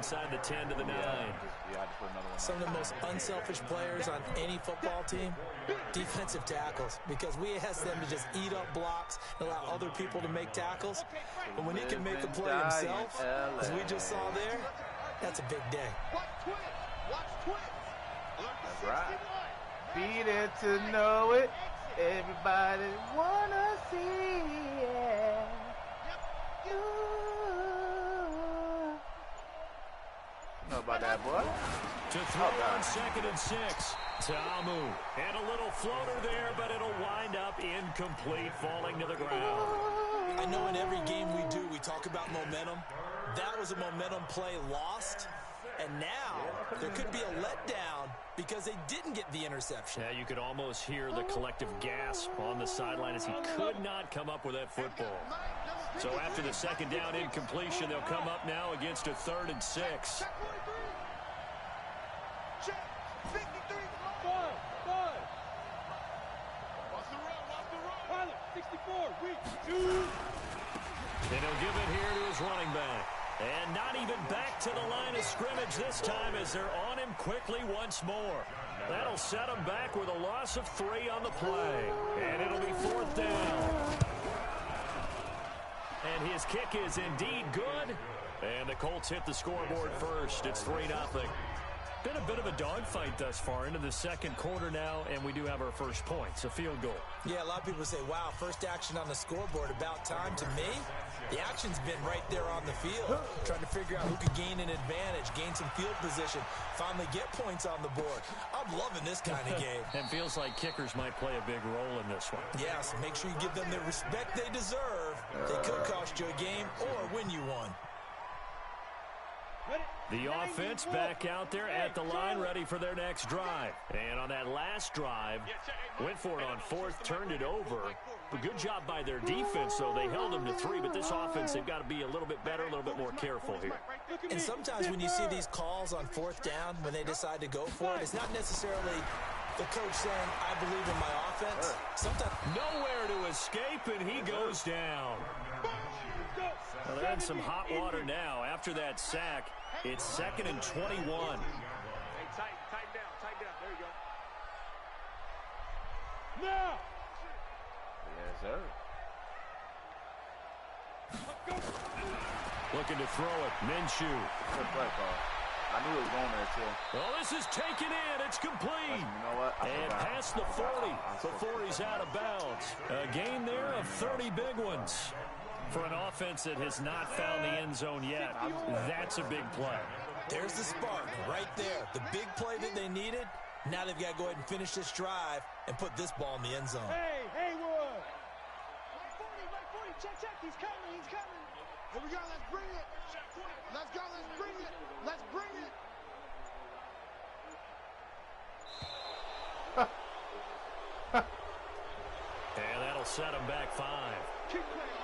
inside the 10 to the 9. Some of the most unselfish players on any football team, defensive tackles, because we ask them to just eat up blocks and allow other people to make tackles. But when he can make a play himself, as we just saw there, that's a big day. That's right. Beat it to know it. Everybody wanna see it. Know about that, boy? To throw on 2nd and 6. Tamu. And a little floater there, but it'll wind up incomplete, falling to the ground. I know in every game we do, we talk about momentum. That was a momentum play lost. And now there could be a letdown because they didn't get the interception. Yeah, you could almost hear the collective gasp on the sideline as he could not come up with that football. So after the 2nd down incompletion, they'll come up now against a 3rd and 6. And he'll give it here to his running back. And not even back to the line of scrimmage this time as they're on him quickly once more. That'll set him back with a loss of 3 on the play. And it'll be 4th down. And his kick is indeed good. And the Colts hit the scoreboard first. It's 3-0. Been a bit of a dogfight thus far into the 2nd quarter now, and we do have our first points, a field goal. Yeah, a lot of people say, wow, first action on the scoreboard, about time. To me, the action's been right there on the field, trying to figure out who could gain an advantage, gain some field position, finally get points on the board. I'm loving this kind of game. And feels like kickers might play a big role in this one. Yes, make sure you give them the respect they deserve. They could cost you a game or win you one. The offense back out there at the line, ready for their next drive. And on that last drive, went for it on 4th, turned it over. A good job by their defense, though. They held them to 3, but this offense, they've got to be a little bit better, a little bit more careful here. And sometimes when you see these calls on 4th down, when they decide to go for it, it's not necessarily the coach saying, I believe in my offense. Sometimes nowhere to escape, and he goes down. Well, they're in some hot water now. After that sack, it's 2nd and 21. Hey, tighten down. There you go. Now! Yes, sir. Looking to throw it. Minshew. Good play call. I knew it was going there, too. Well, this is taken in. It's complete. You know what? And past the 40 before he's out of bounds. A gain there of 30 big ones. For an offense that has not found the end zone yet, that's a big play. There's the spark right there. The big play that they needed. Now they've got to go ahead and finish this drive and put this ball in the end zone. Hey, Haywood! Mike 40, check. He's coming. Here we go, let's bring it. Let's bring it. And that'll set him back 5. Keep playing.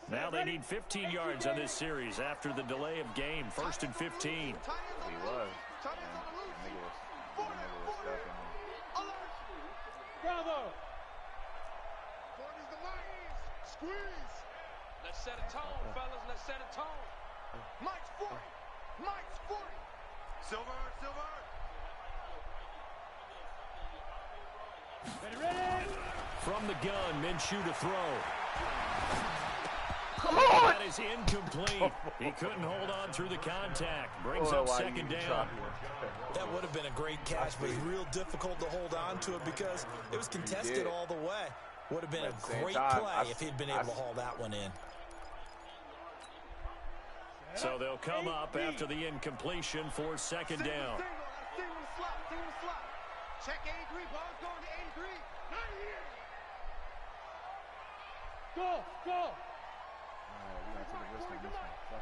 Now they need 15 yards on this series after the delay of game. 1st and 15. He was. Nigga was stuck in him. Bravo! 40's the line. Squeeze. Let's set a tone, fellas. Let's set a tone. Mike's 40. Silver. Ready? From the gun, Minshew to throw. Come on! That is incomplete. He couldn't hold on through the contact. Brings up 2nd down. That would have been a great catch, but it's real difficult to hold on to it because it was contested all the way. Would have been a great play if he'd been able to haul that one in. So they'll come up after the incompletion for 2nd down. Check 83, ball's going to 83. Not here. Go.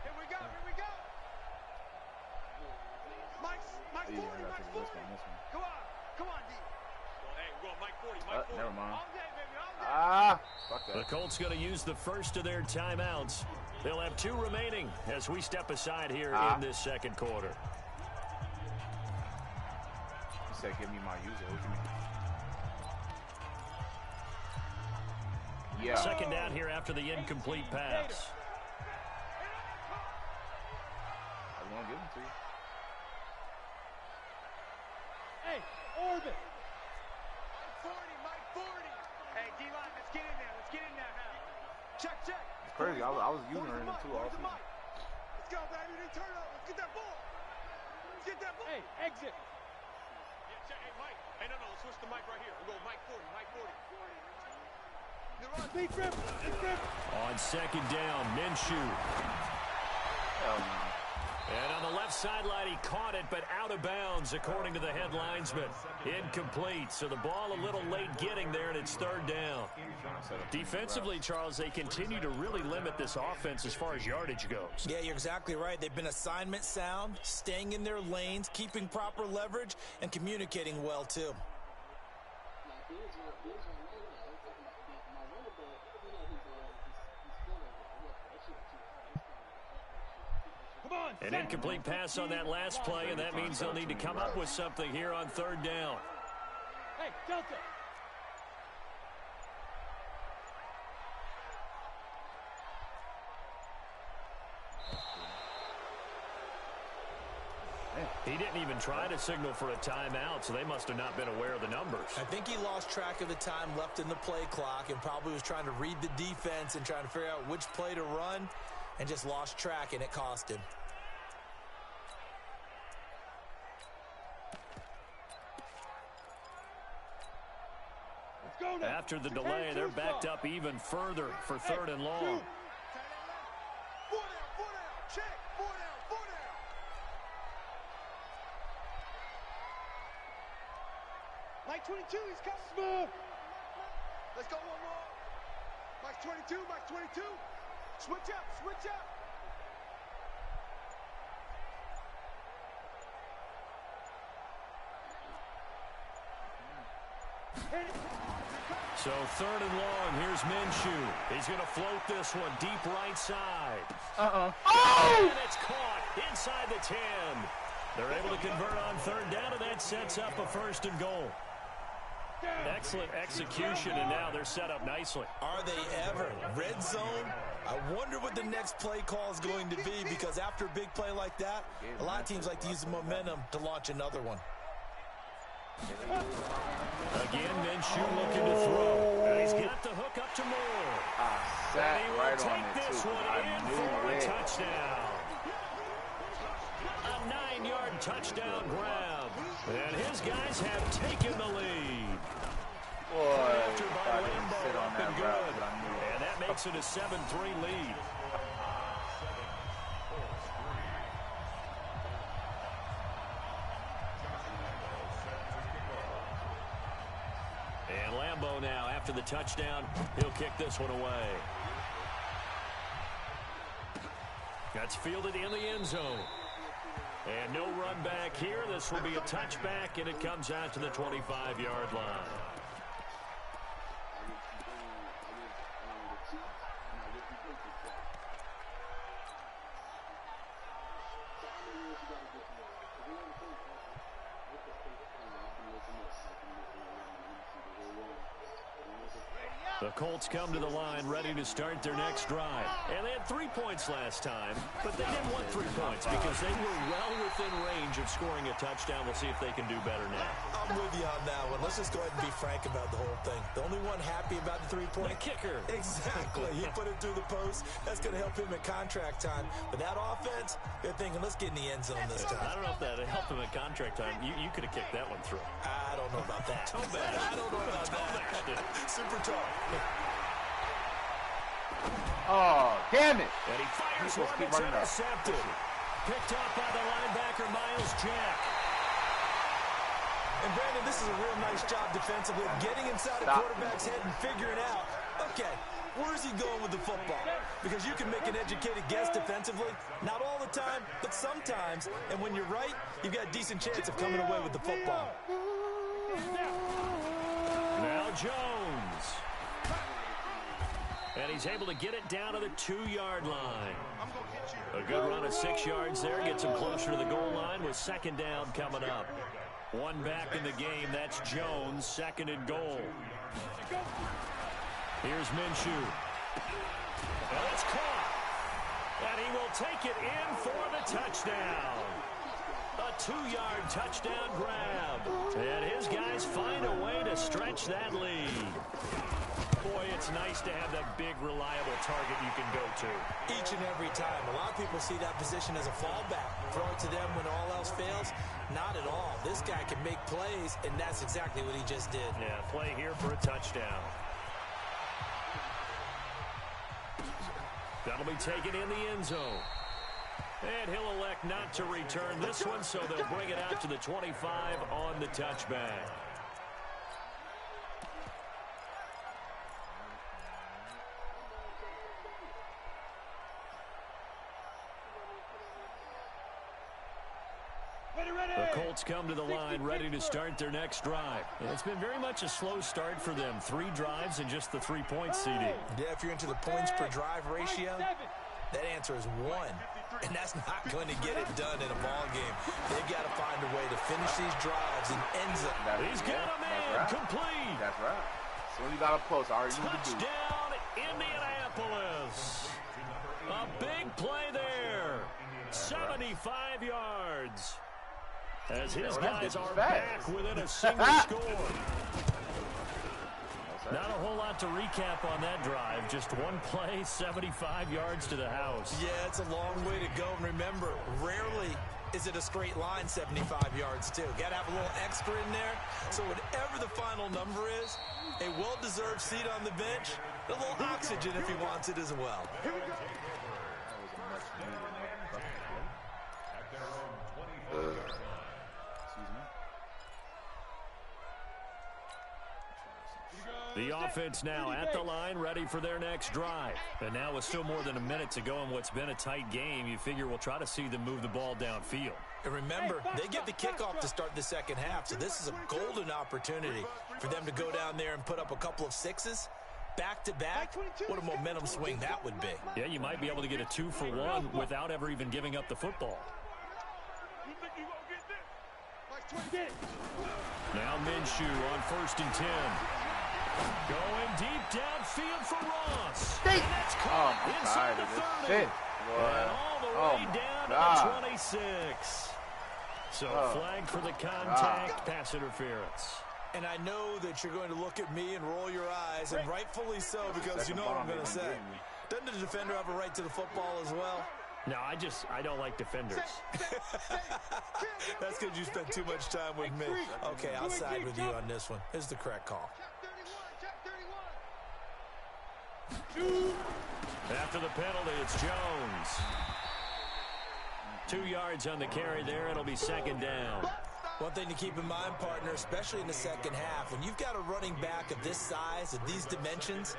Here we go. Mike's 40. Come on, D. Hey, we're going Mike 40. Never mind. All day, baby, all day. Fuck that. The Colts going to use the first of their timeouts. They'll have 2 remaining as we step aside here in this 2nd quarter. said give me my user. What you mean? Yeah. Second down here after the incomplete pass. I want to give him to you. Hey, Orbit. Mike 40. Hey, D-line, let's get in there. Let's get in there now. Check. It's crazy. I was using her too all season. Let's go, baby. They turn up. Let's get that ball. Let's get that ball. Hey, exit. Yeah, check. Hey, Mike. Hey, no. Let's switch the mic right here. We'll go Mike 40. Mike 40. Speed trip. On second down, Minshew. Hell no. And on the left sideline, he caught it, but out of bounds, according to the head linesman. Incomplete, so the ball a little late getting there, and it's third down. Defensively, Charles, they continue to really limit this offense as far as yardage goes. Yeah, you're exactly right. They've been assignment sound, staying in their lanes, keeping proper leverage, and communicating well, too. An incomplete pass on that last play, and that means they'll need to come up with something here on third down. Hey, Delta. He didn't even try to signal for a timeout, so they must have not been aware of the numbers. I think he lost track of the time left in the play clock and probably was trying to read the defense and trying to figure out which play to run and just lost track, and it cost him. After the delay, they're backed up even further for third and long. 4 down. Check. 4 down. Mike 22, he's coming. Smooth. Let's go one more. Mike 22. Switch up. So third and long, here's Minshew. He's going to float this one deep right side. Oh! And it's caught inside the 10. They're able to convert on third down, and that sets up a first and goal. Excellent execution, and now they're set up nicely. Are they ever? Red zone? I wonder what the next play call is going to be, because after a big play like that, a lot of teams like to use the momentum to launch another one. Again, Minshew looking to throw. And he's got the hook up to Moore. Sat And he will right on take it, this too. one I in knew for a it. touchdown. A 9-yard touchdown grab. And his guys have taken the lead. Boy, After by I didn't Lambeau, sit on up that and route, good. but I knew it. And that makes it a 7-3 lead. And Lambeau now, after the touchdown, he'll kick this one away. That's fielded in the end zone. And no run back here. This will be a touchback, and it comes out to the 25-yard line. The Colts come to the line ready to start their next drive. And they had 3 points last time, but they didn't want 3 points because they were well within range of scoring a touchdown. We'll see if they can do better now. I'm with you on that one. Let's just go ahead and be frank about the whole thing. The only one happy about the 3-point. The kicker. Exactly. He put it through the post. That's going to help him at contract time. But that offense, they're thinking, let's get in the end zone this time. I don't know if that helped him at contract time. You could have kicked that one through. I don't know about that. Tobash. I don't know about that. Super tough. Oh, damn it. And he fires one keep that's running up. intercepted. Picked up by the linebacker, Miles Jack. And Brandon, this is a real nice job defensively, getting inside a quarterback's head and figuring out, okay, where's he going with the football? Because you can make an educated guess defensively, not all the time, but sometimes. And when you're right, you've got a decent chance of coming away with the football. Now Jones. And he's able to get it down to the 2-yard line. A good run of 6 yards there. Gets him closer to the goal line with second down coming up. One back in the game. That's Jones, second and goal. Here's Minshew. And it's caught. And he will take it in for the touchdown. A 2-yard touchdown grab. And his guys find a way to stretch that lead. Boy, it's nice to have that big, reliable target you can go to. Each and every time. A lot of people see that position as a fallback. Throw it to them when all else fails. Not at all. This guy can make plays, and that's exactly what he just did. Yeah, play here for a touchdown. That'll be taken in the end zone. And he'll elect not to return this one, so they'll bring it out to the 25 on the touchback. The Colts come to the line ready to start their next drive. It's been very much a slow start for them. 3 drives and just the 3 points, CD. Yeah, if you're into the points per drive ratio, that answer is 1. And that's not going to get it done in a ball game. They've got to find a way to finish these drives and ends up. He's got a man complete. That's right. So you got a post. All right, you need to do. Touchdown, Indianapolis. A big play there. 75 yards. As his guys are back within a single score. Not a whole lot to recap on that drive. Just one play, 75 yards to the house. Yeah, it's a long way to go. And remember, rarely is it a straight line 75 yards, too. Got to have a little extra in there. So whatever the final number is, a well-deserved seat on the bench, a little oxygen if he wants it as well. The offense now at the line, ready for their next drive. And now with still more than a minute to go in what's been a tight game, you figure we'll try to see them move the ball downfield. And remember, they get the kickoff to start the second half, so this is a golden opportunity for them to go down there and put up a couple of 6s. Back-to-back, what a momentum swing that would be. Yeah, you might be able to get a 2-for-1 without ever even giving up the football. Now Minshew on 1st and 10. Going deep downfield for Ross. And that's caught inside the 30. And all the way down to the 26. So flag for the contact, pass interference. And I know that you're going to look at me and roll your eyes, and rightfully so, because you know what I'm going to say. Doesn't the defender have a right to the football as well? No, I don't like defenders. That's because you spent too much time with me. Okay, I'll side with you on this one. This is the correct call. After the penalty, it's Jones. 2 yards on the carry there. It'll be 2nd down. One thing to keep in mind, partner, especially in the second half, when you've got a running back of this size, of these dimensions,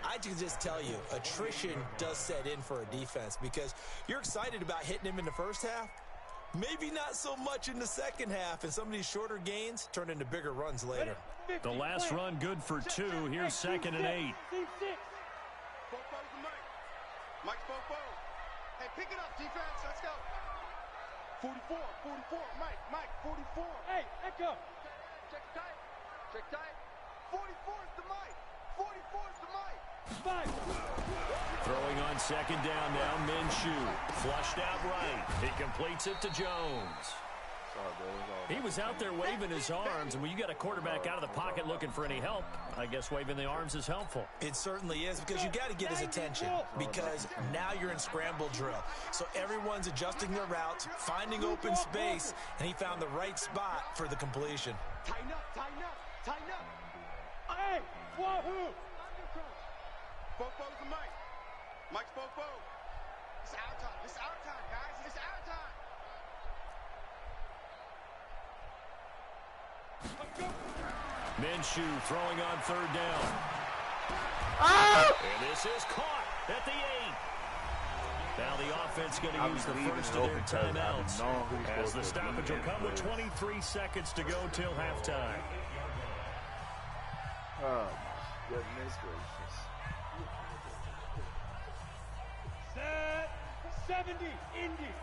I can just tell you, attrition does set in for a defense because you're excited about hitting him in the first half. Maybe not so much in the second half, and some of these shorter gains turn into bigger runs later. The last run good for 2. Here's 2nd and 8. Mike's Fofo. Hey, pick it up, defense. Let's go. 44, Mike, 44. Hey, echo. Check tight. 44 is the Mike. 44 is the Mike. 5. Throwing on 2nd down now, Minshew. Flushed out right. He completes it to Jones. He was out there waving his arms, and when you got a quarterback out of the pocket looking for any help, I guess waving the arms is helpful. It certainly is, because you got to get his attention, because now you're in scramble drill. So everyone's adjusting their routes, finding open space, and he found the right spot for the completion. Tighten up. Hey, wahoo! Fofo's the Mike. Mike's Fofo. It's our time, guys. It's our time. Minshew throwing on 3rd down. And this is caught at the 8. Now the offense going to use the first of their timeouts as the stoppage will come with 23 seconds to go till halftime. Oh, goodness gracious. Set 70, Indy.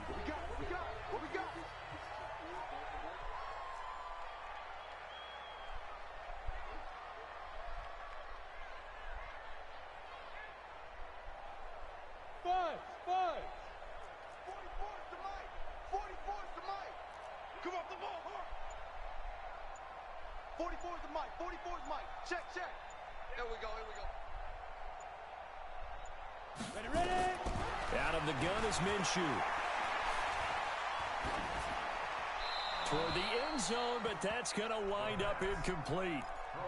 What we got? 44 is the mic. 44 is mic. Check, check. Here we go. Here we go. Ready, ready. Out of the gun is Minshew. Toward the end zone, but that's going to wind up incomplete.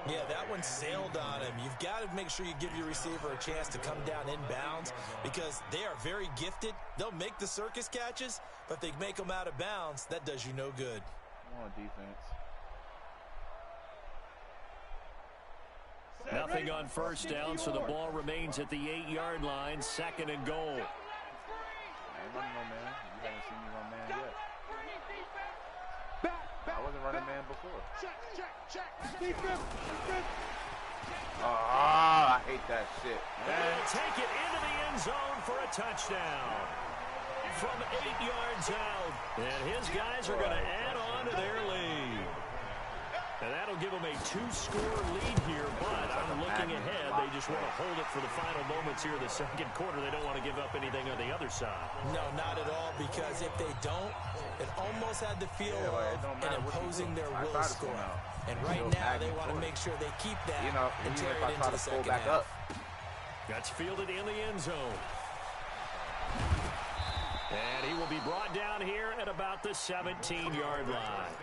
Yeah, that one sailed on him. You've got to make sure you give your receiver a chance to come down inbounds because they are very gifted. They'll make the circus catches, but if they make them out of bounds, that does you no good. Come on, defense. Nothing on first down, so the ball remains at the 8-yard line, 2nd and goal. I ain't running no man. You haven't seen me run man yet. I wasn't running man before. Check, check, check. Defense, defense. I hate that shit. And take it into the end zone for a touchdown. From 8 yards out. And his guys are going to add on to their lead. And that'll give them a 2-score lead here, but I'm looking ahead. They just want to hold it for the final moments here of the second quarter. They don't want to give up anything on the other side. No, not at all, because if they don't, it almost had the feel of an imposing their will score. And right now, they want to make sure they keep that and tear it into the second half. That's fielded in the end zone. And he will be brought down here at about the 17-yard line.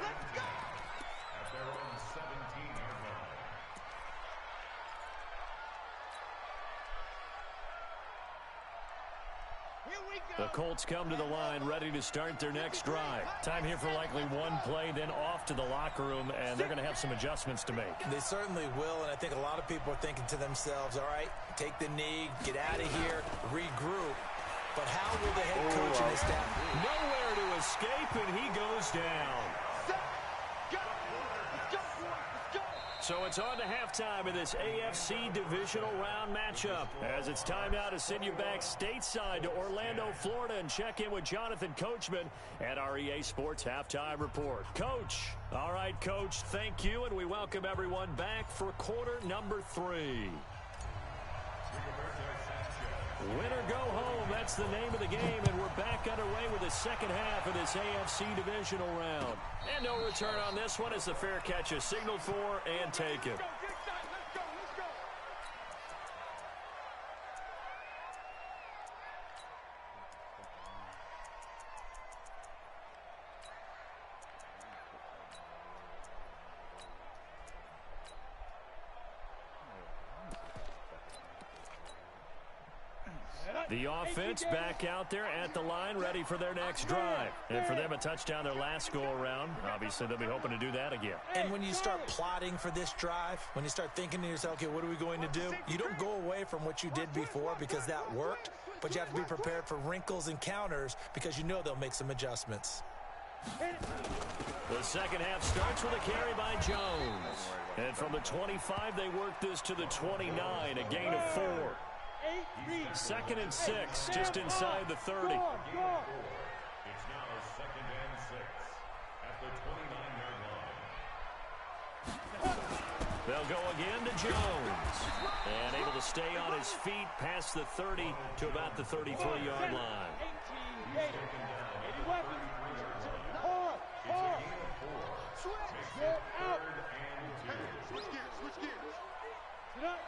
The Colts come to the line ready to start their next drive. Time here for likely one play, then off to the locker room, and they're going to have some adjustments to make. They certainly will, and I think a lot of people are thinking to themselves, all right, take the knee, get out of here, regroup. But how will the head coach and his staff? Nowhere to escape, and he goes down. So it's on to halftime of this AFC divisional round matchup. As it's time now to send you back stateside to Orlando, Florida, and check in with Jonathan Coachman at our EA Sports Halftime Report. Coach. All right, Coach, thank you, and we welcome everyone back for quarter number 3. Win or go home, that's the name of the game, and we're back underway with the second half of this AFC divisional round. And no return on this one as the fair catch is signaled for and taken. The offense back out there at the line, ready for their next drive. And for them, a touchdown their last go-around. Obviously, they'll be hoping to do that again. And when you start plotting for this drive, when you start thinking to yourself, okay, what are we going to do? You don't go away from what you did before because that worked, but you have to be prepared for wrinkles and counters because you know they'll make some adjustments. The second half starts with a carry by Jones. And from the 25, they work this to the 29, a gain of 4. 2nd and 6, just inside the 30. It's now 2nd and 6 at the 29-yard line. They'll go again to Jones. And able to stay on his feet past the 30 to about the 33-yard line. 18, 80 weapons. Get out. Switch gears, switch gears. Get up.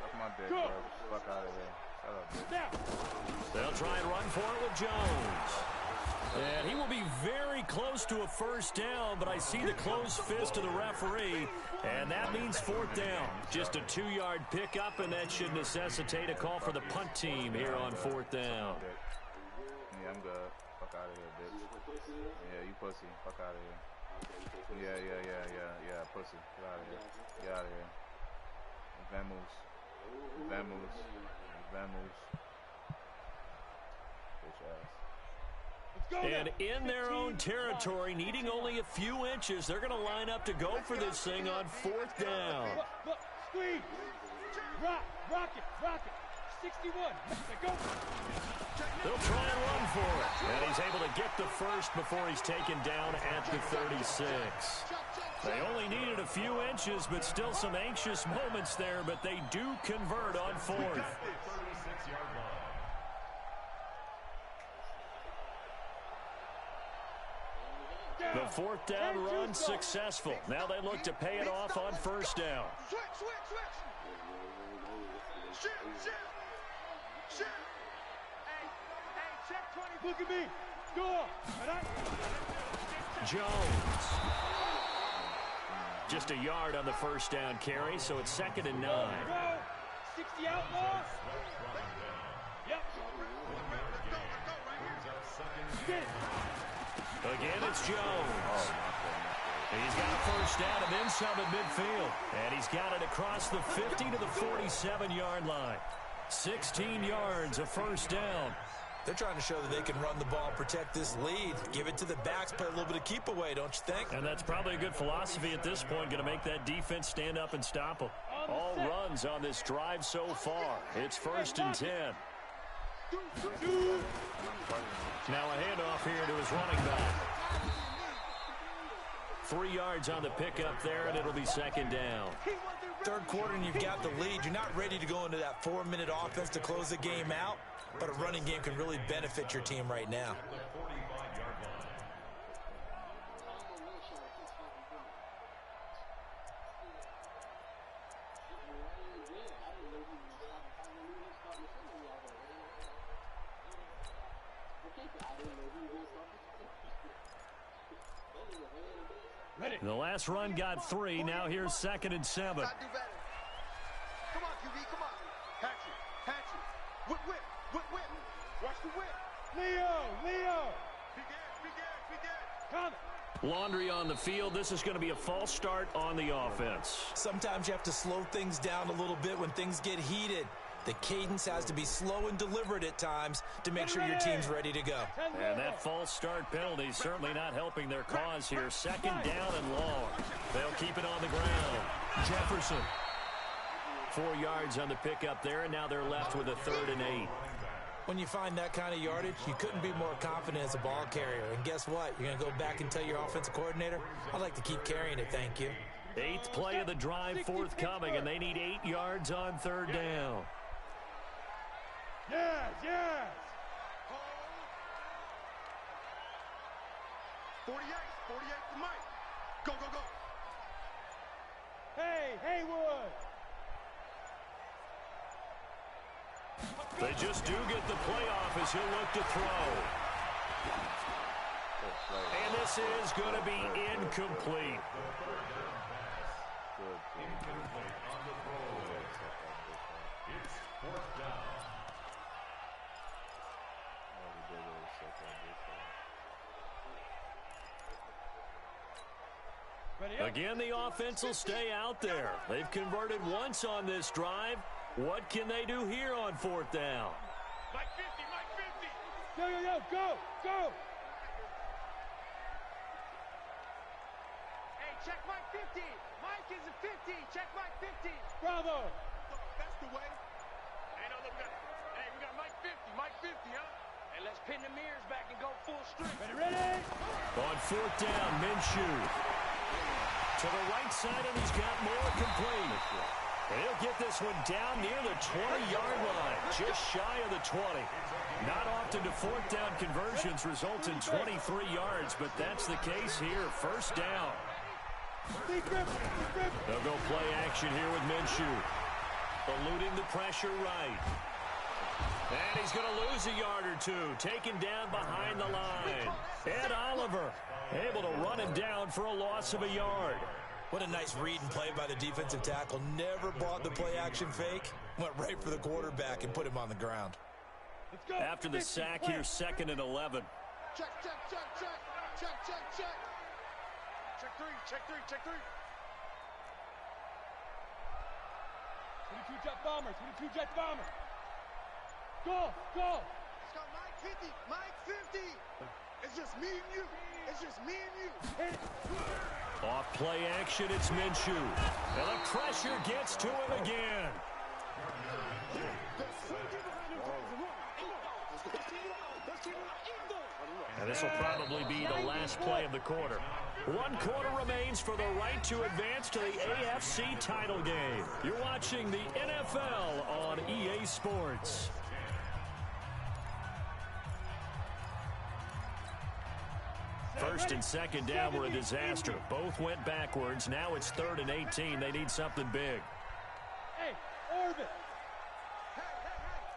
Suck my dick, bro. Fuck out of there. Shut up, bitch. Now. They'll try and run for it with Jones. And he will be very close to a first down, but I see the closed fist of the referee, and that means 4th down. Just a 2-yard pickup, and that should necessitate a call for the punt team here on 4th down. Yeah, I'm good. Fuck out of here, bitch. Yeah, you pussy. Fuck out of here. Yeah, pussy. Get out of here. Get out of here. Vamos. Bitch ass. And in their own territory, needing only a few inches, they're going to line up to go for this thing on 4th down. Look, squeeze. Rock it. 61. Go. They'll try and run for it. And he's able to get the first before he's taken down at the 36. They only needed a few inches, but still some anxious moments there, but they do convert on 4th. The fourth down run successful. Now they look to pay it off on first down. Switch. Shift. Hey, check 20. Look at me. Score. Jones. Just a yard on the first down carry, so it's 2nd and 9. 60 outlaws. Yep. Again, it's Jones. He's got a first down and then some at midfield. And he's got it across the 50 to the 47-yard line. 16 yards, a first down. They're trying to show that they can run the ball, protect this lead, give it to the backs, play a little bit of keep away, don't you think? And that's probably a good philosophy at this point, going to make that defense stand up and stop them. All runs on this drive so far. It's 1st and 10. Now a handoff here to his running back. 3 yards on the pickup there, and it'll be 2nd down. Third quarter, and you've got the lead. You're not ready to go into that 4-minute offense to close the game out, but a running game can really benefit your team right now. The last run got 3. Now here's 2nd and 7. Come on, QB, come on. Patch it. Whip. Watch the whip. Leo. Come. Laundry on the field. This is going to be a false start on the offense. Sometimes you have to slow things down a little bit when things get heated. The cadence has to be slow and deliberate at times to make sure your team's ready to go. And that false start penalty is certainly not helping their cause here. 2nd down and long. They'll keep it on the ground. Jefferson. 4 yards on the pickup there, and now they're left with a 3rd and 8. When you find that kind of yardage, you couldn't be more confident as a ball carrier. And guess what? You're going to go back and tell your offensive coordinator, I'd like to keep carrying it, thank you. 8th play of the drive forthcoming, and they need 8 yards on 3rd down. Yes. 48 to Mike. Go. Hey, Haywood. They just do get the playoff as he'll look to throw. And this is going to be incomplete. It's 4th down. Again, the offense will stay out there. They've converted once on this drive. What can they do here on 4th down? Mike 50. Go. Hey, check Mike 50. Mike is a 50. Check Mike 50. Bravo. That's the way. We got Mike 50. Mike 50, huh? Hey, let's pin the mirrors back and go full strength. Ready? On 4th down, Minshew. To the right side, and he's got more complete. And he'll get this one down near the 20-yard line, just shy of the 20. Not often do 4th down conversions result in 23 yards, but that's the case here. 1st down. They'll go play action here with Minshew. Eluding the pressure right. And he's going to lose a yard or two, taken down behind the line. Ed Oliver able to run him down for a loss of a yard. What a nice read and play by the defensive tackle. Never bought the play-action fake. Went right for the quarterback and put him on the ground. After the sack, here's 2nd and 11. Check. Check three. 22 jet bombers. Go. Let's go, Mike 50. Mike 50. It's just me and you. Off play action, it's Minshew. And the pressure gets to him again. And this will probably be the last play of the quarter. 1 quarter remains for the right to advance to the AFC title game. You're watching the NFL on EA Sports. First and second down were a disaster. Both went backwards. Now it's 3rd and 18. They need something big. Hey, Orbit.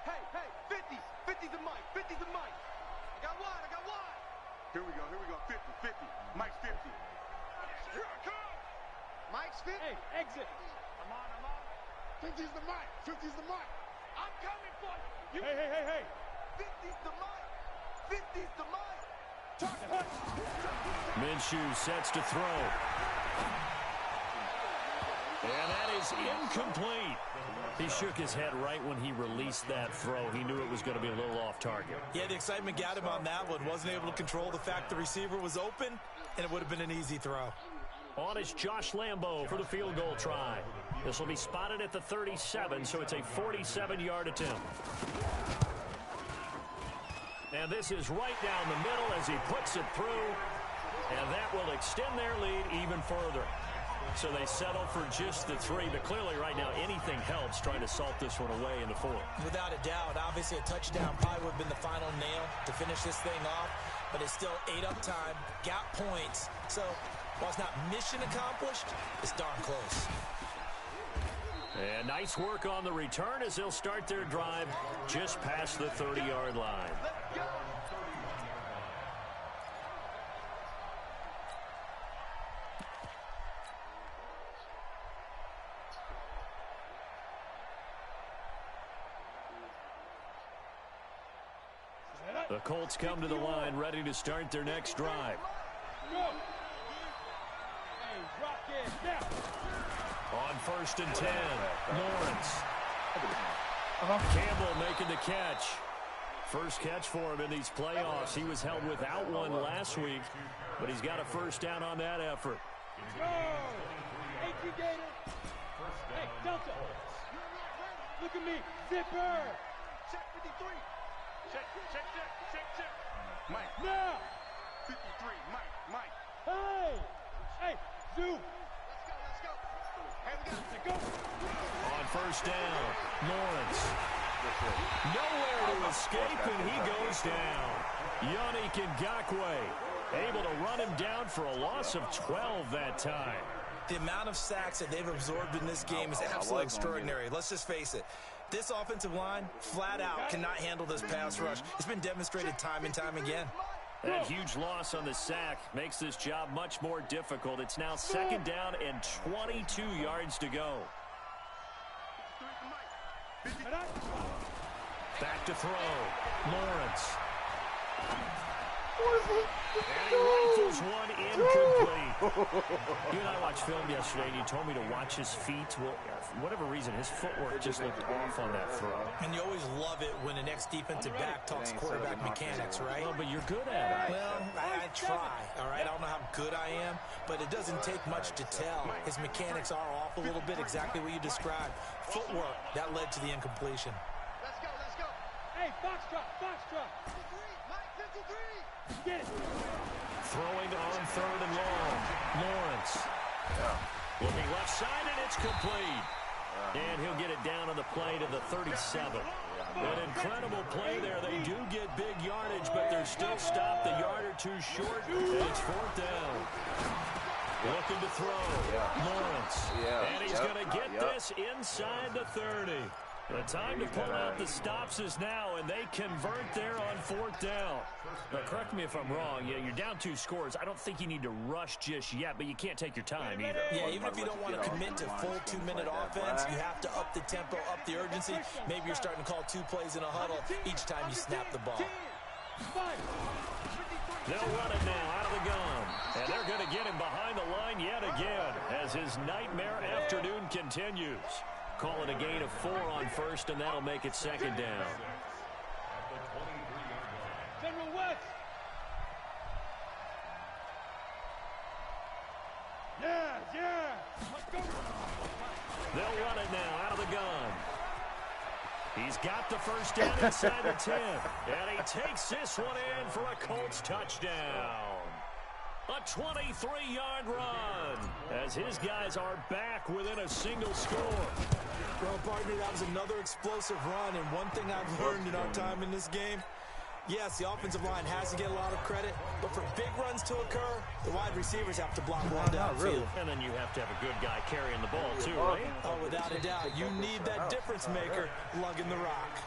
Hey, 50's the mic, 50's the mic. I got wide. Here we go, 50. Mike's 50. Here I come. Mike's 50. Hey, exit. I'm on. 50's the mic, I'm coming for you. Hey. 50's the mic. Minshew sets to throw. And that is incomplete. He shook his head right when he released that throw. He knew it was going to be a little off target. Yeah, the excitement got him on that one. Wasn't able to control the fact the receiver was open, and it would have been an easy throw. On is Josh Lambo for the field goal try. This will be spotted at the 37, so it's a 47-yard attempt. And this is right down the middle as he puts it through. And that will extend their lead even further. So they settle for just the 3. But clearly right now anything helps trying to salt this one away in the 4th. Without a doubt, obviously a touchdown probably would have been the final nail to finish this thing off. But it's still 8 up time, got points. So while it's not mission accomplished, it's darn close. And nice work on the return as they'll start their drive just past the 30-yard line. The Colts come to the line ready to start their next drive. Go. Hey, drop it down. On 1st and 10, Lawrence. Campbell making the catch. First catch for him in these playoffs. He was held without one last week, but he's got a first down on that effort. Go. 18 Gator. Hey, Delta. Look at me. Zipper. Check 53. Check. Mike. Now. 53. Mike. Hey, Zoo. Let's go. Hey, we got Go. On first down, Lawrence. Nowhere to escape, and he goes down. Yannick Ngakoue able to run him down for a loss of 12 that time. The amount of sacks that they've absorbed in this game is absolutely extraordinary. Let's just face it. This offensive line, flat out, cannot handle this pass rush. It's been demonstrated time and time again. That huge loss on the sack makes this job much more difficult. It's now 2nd down and 22 yards to go. Back to throw. Lawrence. And he rifles one incomplete. You and I watched film yesterday, and you told me to watch his feet. Well, for whatever reason, his footwork just looked off on that throw. And you always love it when an ex-defensive back talks quarterback mechanics, right? Well, but you're good at it. Well, I try, all right? I don't know how good I am, but it doesn't take much to tell. His mechanics are off a little bit, exactly what you described. Footwork, that led to the incompletion. Let's go. Hey, Foxtrot. 53. Mike, 53. Get it. Throwing on 3rd and long. Lawrence. Looking left side, and it's complete. And he'll get it down on the play to the 37. An incredible play there. They do get big yardage, but they're still stopped a yard or 2 short. And it's 4th down. Looking to throw. Lawrence. And he's going to get this inside the 30. The time to pull out the stops is now, and they convert there on 4th down. Now, correct me if I'm wrong. Yeah, you're down 2 scores. I don't think you need to rush just yet, but you can't take your time either. Yeah, even if you don't want to commit to full 2-minute offense, you have to up the tempo, up the urgency. Maybe you're starting to call 2 plays in a huddle each time you snap the ball. They'll run it now out of the gun, and they're going to get him behind the line yet again as his nightmare afternoon continues. Call it a gain of 4 on 1st, and that'll make it 2nd down. General West. Yeah. Let's go. They'll run it now out of the gun. He's got the first down inside the 10. And he takes this one in for a Colts touchdown. A 23-yard run as his guys are back within a single score. Well, partner, that was another explosive run, and one thing I've learned in our time in this game, Yes, the offensive line has to get a lot of credit, but for big runs to occur, the wide receivers have to block well downfield. And then you have to have a good guy carrying the ball, too, right? Oh, without a doubt. You need that difference maker lugging the rock.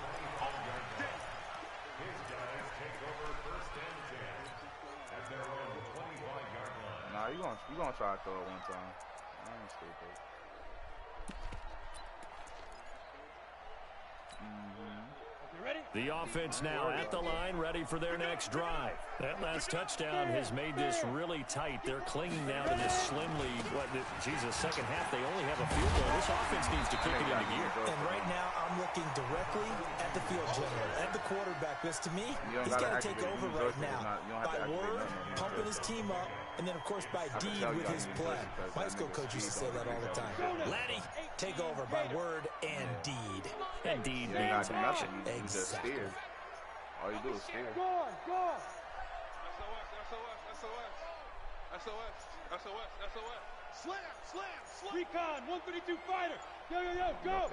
Nah, you gonna try to throw it one time. I ain't stupid. The offense now at the line, ready for their next drive. That last touchdown has made this really tight. They're clinging now to this slim lead. Second half, they only have a field goal. This offense needs to kick it into gear. And right now, I'm looking directly at the field general, at the quarterback, because to me, he's got to take over right now. By word, pumping his team up, and then, of course, by deed with his play. My high school coach used to say that all the time. Laddie, take over by word and deed. And deed means action. Exactly. Steer. All you do is steer. Go on. SOS. Slam. Recon, 132 fighter. Yo, go.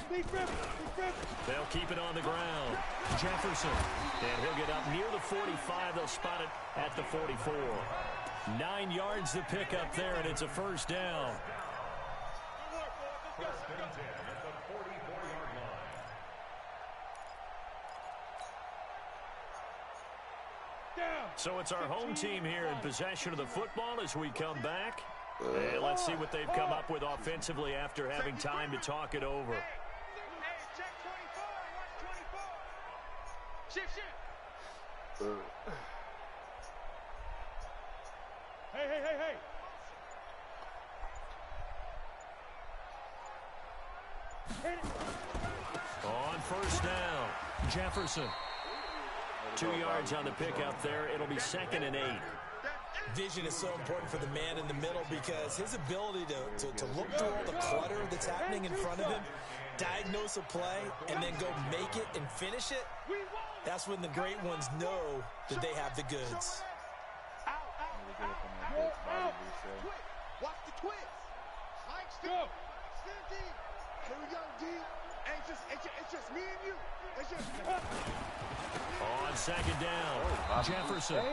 Big rip. They'll keep it on the ground. Jefferson. And he'll get up near the 45. They'll spot it at the 44. 9 yards to pick up there, and it's a first down. So it's our home team here in possession of the football as we come back. And let's see what they've come up with offensively after having time to talk it over. Check 24. Watch 24. Shift. Hey. Hit it. On first down, Jefferson. 2 yards on the pickup there. It'll be 2nd and 8. Vision is so important for the man in the middle because his ability to look through all the clutter that's happening in front of him, diagnose a play, and then go make it and finish it, that's when the great ones know that they have the goods. Watch the twist. Mike, go. Here we go, D. It's just me and you. It's just On 2nd down, Jefferson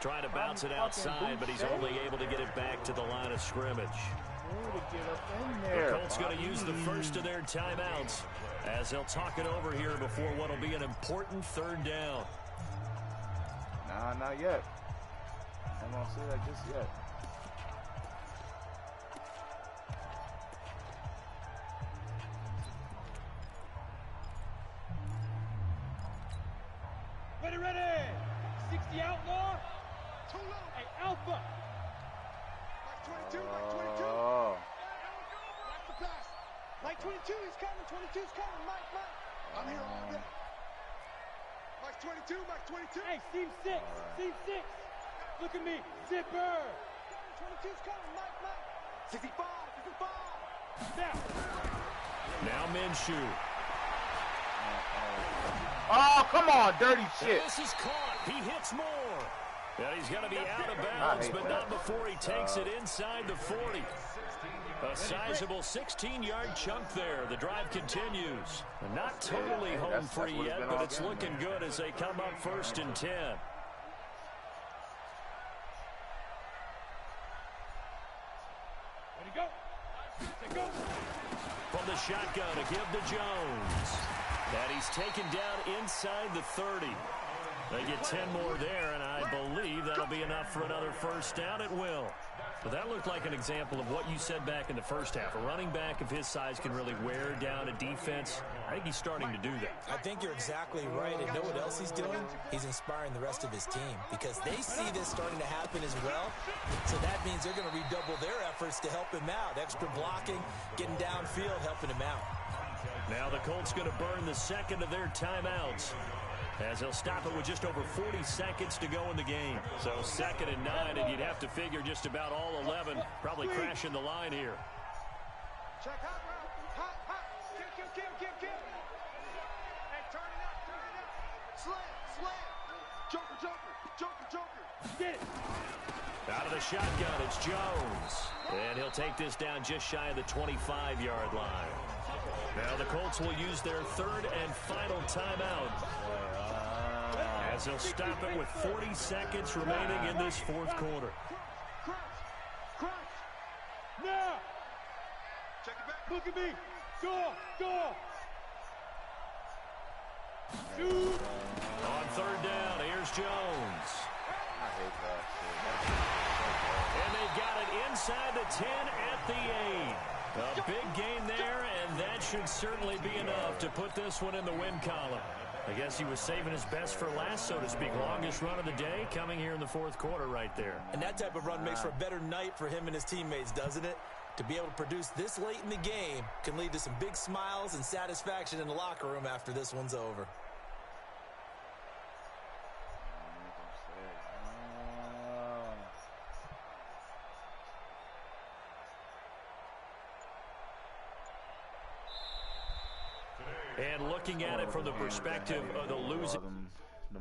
trying to bounce it outside, but he's only able to get it back to the line of scrimmage. The Colts going to use the first of their timeouts as they'll talk it over here before what will be an important 3rd down. Nah, not yet. I don't see that just yet. Ready. 60 outlaw. too low. Hey, Alpha. Mike 22. Watch the pass. Mike 22, he's coming. 22's coming. Mike. I'm here all day. Mike 22. Hey, Team 6. Look at me. Zipper. 22's coming. Mike. 65. Now Minshew. Oh, come on, dirty shit. This is caught. He hits more. And he's going to be out of bounds, but not before he takes it inside the 40. A sizable 16-yard chunk there. The drive continues. Not totally home free yet, but it's looking good as they come up 1st and 10. Ready, go. From the shotgun to give to Jones. And he's taken down inside the 30. They get 10 more there, and I believe that'll be enough for another first down. It will. But that looked like an example of what you said back in the first half. A running back of his size can really wear down a defense. I think he's starting to do that. I think you're exactly right. And know what else he's doing? He's inspiring the rest of his team because they see this starting to happen as well. So that means they're going to redouble their efforts to help him out. Extra blocking, getting downfield, helping him out. Now the Colts going to burn the second of their timeouts as they'll stop it with just over 40 seconds to go in the game. So 2nd and 9, and you'd have to figure just about all 11 probably crashing the line here. Check hot, bro. Hot. Kill. Hey, turn it up. Slam. Joker. Get it. Out of the shotgun, it's Jones. And he'll take this down just shy of the 25-yard line. Now the Colts will use their third and final timeout as they'll stop it with 40 seconds remaining in this fourth quarter. Now! Check it back. Look at me. Go. Shoot. On third down, here's Jones. I hate that shit. And they've got it inside the 10 at the 8. A big gain there, and that should certainly be enough to put this one in the win column. I guess he was saving his best for last, so to speak. Longest run of the day coming here in the fourth quarter right there. And that type of run makes for a better night for him and his teammates, doesn't it? To be able to produce this late in the game can lead to some big smiles and satisfaction in the locker room after this one's over. And looking at it from the perspective of the losing.